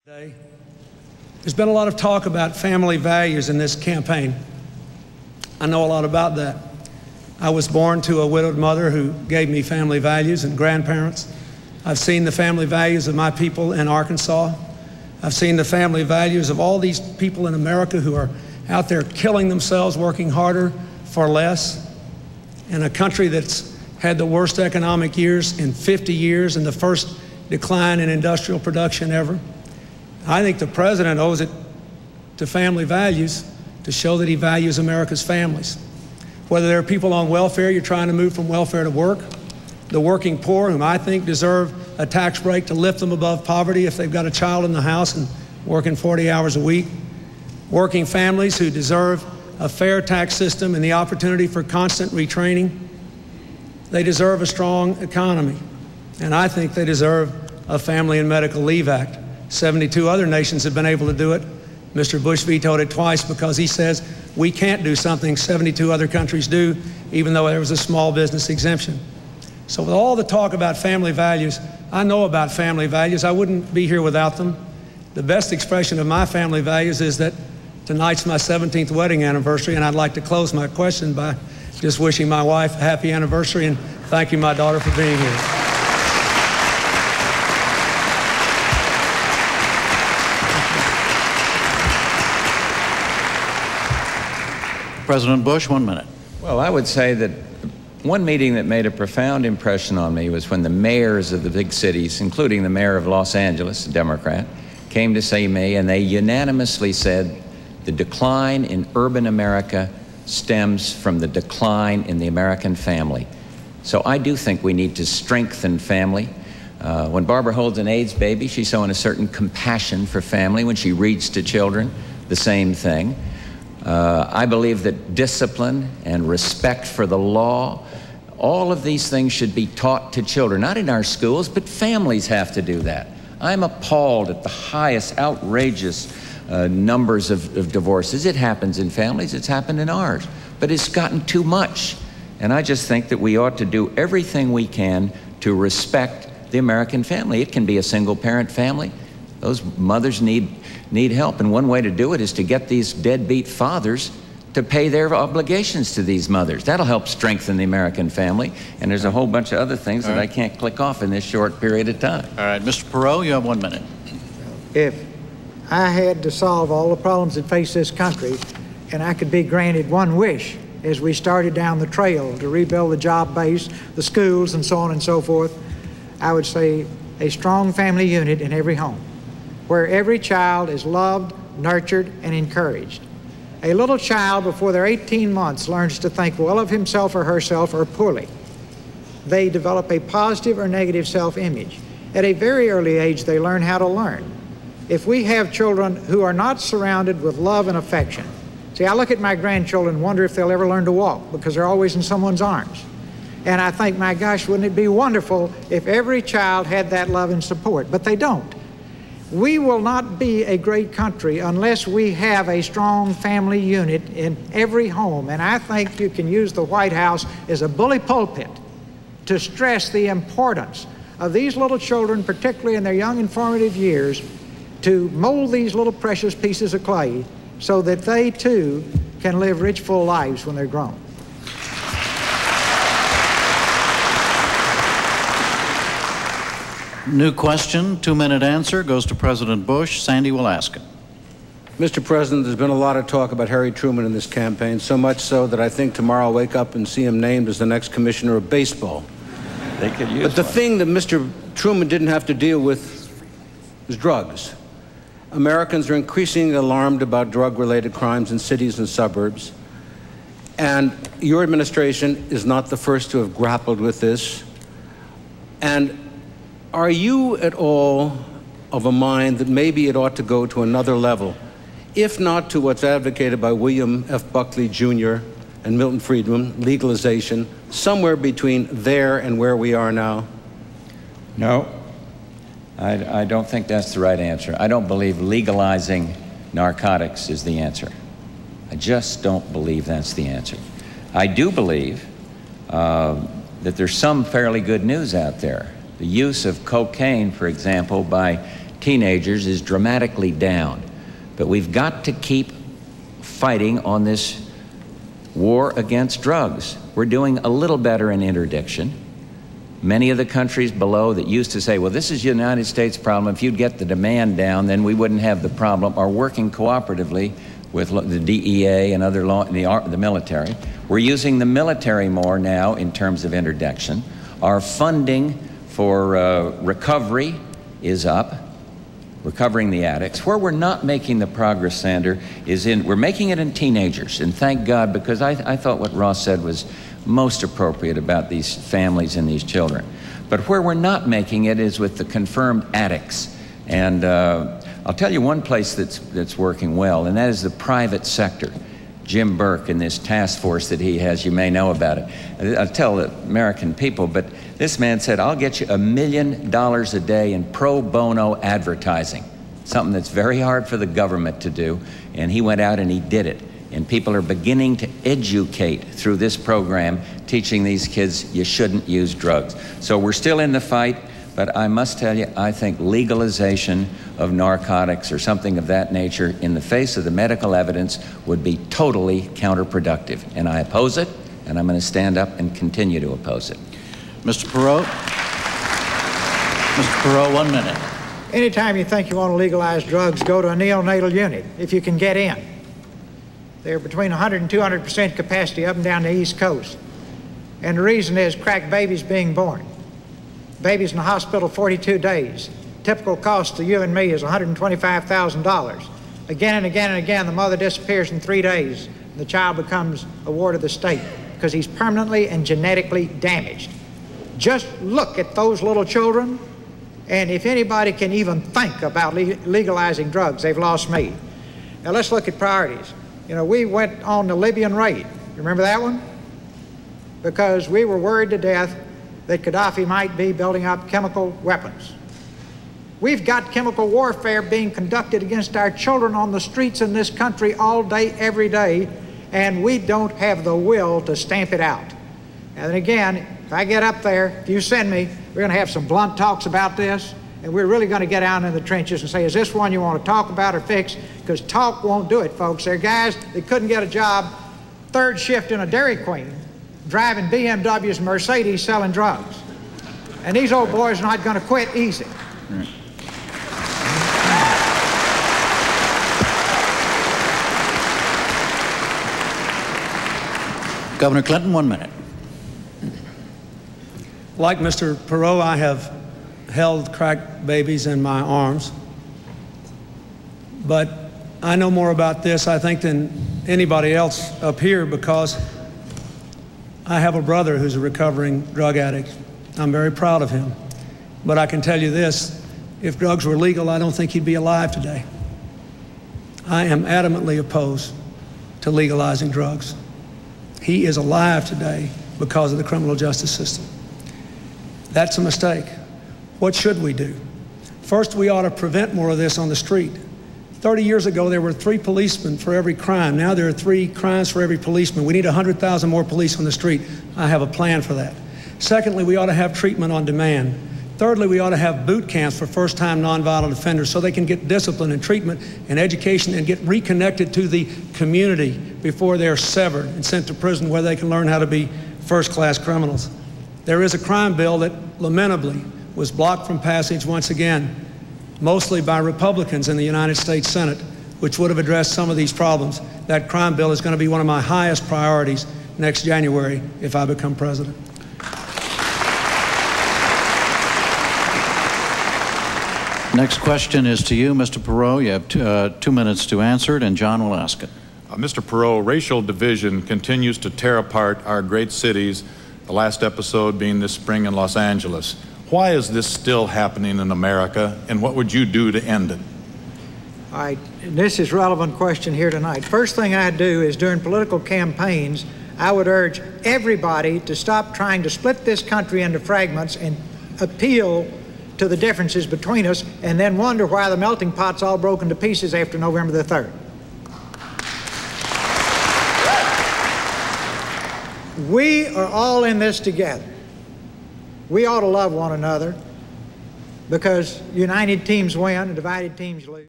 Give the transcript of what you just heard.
There's been a lot of talk about family values in this campaign. I know a lot about that. I was born to a widowed mother who gave me family values and grandparents. I've seen the family values of my people in Arkansas. I've seen the family values of all these people in America who are out there killing themselves, working harder for less, in a country that's had the worst economic years in 50 years and the first decline in industrial production ever. I think the president owes it to family values to show that he values America's families. Whether there are people on welfare, you're trying to move from welfare to work, the working poor, whom I think deserve a tax break to lift them above poverty if they've got a child in the house and working 40 hours a week, working families who deserve a fair tax system and the opportunity for constant retraining. They deserve a strong economy, and I think they deserve a Family and Medical Leave Act. 72 other nations have been able to do it. Mr. Bush vetoed it twice because he says we can't do something 72 other countries do, even though there was a small business exemption. So with all the talk about family values, I know about family values. I wouldn't be here without them. The best expression of my family values is that tonight's my 17th wedding anniversary, and I'd like to close my question by just wishing my wife a happy anniversary and thanking my daughter for being here. President Bush, 1 minute. Well, I would say that one meeting that made a profound impression on me was when the mayors of the big cities, including the mayor of Los Angeles, a Democrat, came to see me, and they unanimously said the decline in urban America stems from the decline in the American family. So I do think we need to strengthen family. When Barbara holds an AIDS baby, she's showing a certain compassion for family. When she reads to children, the same thing. I believe that discipline and respect for the law, all of these things should be taught to children, not in our schools, but families have to do that. I'm appalled at the highest, outrageous numbers of divorces. It happens in families, it's happened in ours, but it's gotten too much. And I just think that we ought to do everything we can to respect the American family. It can be a single-parent family. Those mothers need help, and one way to do it is to get these deadbeat fathers to pay their obligations to these mothers. That'll help strengthen the American family, and there's a whole bunch of other things that I can't click off in this short period of time. All right, Mr. Perot, you have 1 minute. If I had to solve all the problems that face this country, and I could be granted one wish as we started down the trail to rebuild the job base, the schools, and so on and so forth, I would say a strong family unit in every home, where every child is loved, nurtured, and encouraged. A little child before they're 18 months learns to think well of himself or herself or poorly. They develop a positive or negative self-image. At a very early age, they learn how to learn. If we have children who are not surrounded with love and affection, see, I look at my grandchildren and wonder if they'll ever learn to walk because they're always in someone's arms. And I think, my gosh, wouldn't it be wonderful if every child had that love and support? But they don't. We will not be a great country unless we have a strong family unit in every home. And I think you can use the White House as a bully pulpit to stress the importance of these little children, particularly in their young and formative years, to mold these little precious pieces of clay so that they too can live rich, full lives when they're grown. New question, 2-minute answer, goes to President Bush. Sandy will ask it. Mr. President, there's been a lot of talk about Harry Truman in this campaign, so much so that I think tomorrow I'll wake up and see him named as the next commissioner of baseball. They could use But the one. thing that Mr. Truman didn't have to deal with was drugs. Americans are increasingly alarmed about drug-related crimes in cities and suburbs, and your administration is not the first to have grappled with this. And are you at all of a mind that maybe it ought to go to another level, if not to what's advocated by William F. Buckley Jr. and Milton Friedman, legalization, somewhere between there and where we are now? No, I don't think that's the right answer. I don't believe legalizing narcotics is the answer. I just don't believe that's the answer. I do believe that there's some fairly good news out there. The use of cocaine, for example, by teenagers is dramatically down. But we've got to keep fighting on this war against drugs. We're doing a little better in interdiction. Many of the countries below that used to say, well, this is a United States problem, if you'd get the demand down, then we wouldn't have the problem, are working cooperatively with the DEA and other the military. We're using the military more now in terms of interdiction. Our funding for recovery is up, recovering the addicts. Where we're not making the progress, Sander, is we're making it in teenagers. And thank God, because I thought what Ross said was most appropriate about these families and these children. But where we're not making it is with the confirmed addicts. And I'll tell you one place that's working well, and that is the private sector. Jim Burke and this task force that he has, you may know about it. I'll tell the American people, but this man said, I'll get you $1 million a day in pro bono advertising, something that's very hard for the government to do, and he went out and he did it. And people are beginning to educate through this program, teaching these kids you shouldn't use drugs. So we're still in the fight, but I must tell you, I think legalization of narcotics or something of that nature in the face of the medical evidence would be totally counterproductive. And I oppose it, and I'm going to stand up and continue to oppose it. Mr. Perot? Mr. Perot, 1 minute. Anytime you think you want to legalize drugs, go to a neonatal unit, if you can get in. They're between 100 and 200% capacity up and down the East Coast. And the reason is crack babies being born. Babies in the hospital 42 days. Typical cost to you and me is $125,000. Again and again and again, the mother disappears in 3 days. And the child becomes a ward of the state because he's permanently and genetically damaged. Just look at those little children, and if anybody can even think about legalizing drugs, they've lost me. Now let's look at priorities. You know, we went on the Libyan raid. You remember that one? Because we were worried to death that Gaddafi might be building up chemical weapons. We've got chemical warfare being conducted against our children on the streets in this country all day, every day, and we don't have the will to stamp it out. And again, if I get up there, if you send me, we're going to have some blunt talks about this, and we're really going to get down in the trenches and say, is this one you want to talk about or fix? Because talk won't do it, folks. There are guys that couldn't get a job, third shift in a Dairy Queen, driving BMWs and Mercedes selling drugs. And these old boys are not going to quit easy. Governor Clinton, 1 minute. Like Mr. Perot, I have held crack babies in my arms. But I know more about this, I think, than anybody else up here because I have a brother who's a recovering drug addict. I'm very proud of him. But I can tell you this, if drugs were legal, I don't think he'd be alive today. I am adamantly opposed to legalizing drugs. He is alive today because of the criminal justice system. That's a mistake. What should we do? First, we ought to prevent more of this on the street. 30 years ago, there were 3 policemen for every crime. Now there are 3 crimes for every policeman. We need 100,000 more police on the street. I have a plan for that. Secondly, we ought to have treatment on demand. Thirdly, we ought to have boot camps for first-time nonviolent offenders so they can get discipline and treatment and education and get reconnected to the community before they're severed and sent to prison where they can learn how to be first-class criminals. There is a crime bill that lamentably was blocked from passage once again, mostly by Republicans in the United States Senate, which would have addressed some of these problems. That crime bill is going to be one of my highest priorities next January if I become president. Next question is to you, Mr. Perot. You have 2 minutes to answer it, and John will ask it. Mr. Perot, racial division continues to tear apart our great cities, the last episode being this spring in Los Angeles. Why is this still happening in America, and what would you do to end it? All right, this is a relevant question here tonight. First thing I'd do is during political campaigns, I would urge everybody to stop trying to split this country into fragments and appeal to the differences between us and then wonder why the melting pot's all broken to pieces after November the 3rd. We are all in this together. We ought to love one another. because united teams win and divided teams lose.